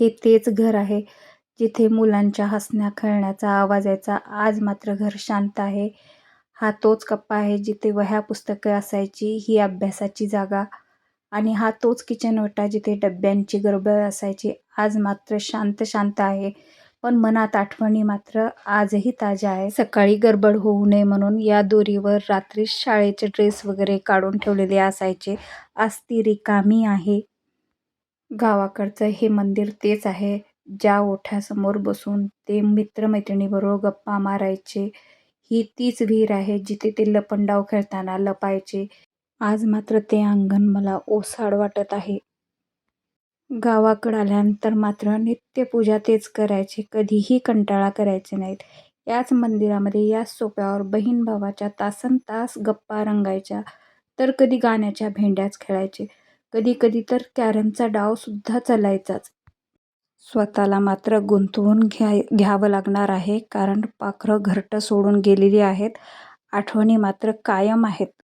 हे तेच घर आहे जिथे मुलांच्या हसण्या खेळण्याचा आवाज यायचा. आज मात्र घर शांत आहे. हा तोच कप्पा आहे जिथे वह्या पुस्तकं असायची, ही अभ्यासाची जागा. आणि हा तोच किचन ओटा जिथे डब्यांची गडबड असायची. आज मात्र शांत शांत आहे, पण मनात आठवणी मात्र आजही ताज्या आहे. सकाळी गडबड होऊ नये म्हणून या दोरीवर रात्रीच शाळेचे ड्रेस वगैरे काढून ठेवलेले असायचे. आज ती रिकामी आहे. गावाकडचं हे मंदिर तेच आहे, ज्या ओठ्यासमोर बसून ते मित्रमैत्रिणीबरोबर गप्पा मारायचे. ही तीच विहीर आहे जिथे ते लपंडाव खेळताना लपायचे. आज मात्र ते अंगण मला ओसाड वाटत आहे. गावाकडं आल्यानंतर मात्र नित्यपूजा तेच करायचे, कधीही कंटाळा करायचे नाहीत. याच मंदिरामध्ये, याच सोप्यावर बहीण भावाच्या तासनतास गप्पा रंगायच्या, तर कधी गाण्याच्या भेंड्याच खेळायचे, कधी कधी तर कॅरमचा डाव सुद्धा चालायचाच. स्वतःला मात्र गुंतवून घ्यावं लागणार आहे, कारण पाखरं घरटं सोडून गेलेली आहेत. आठवणी मात्र कायम आहेत.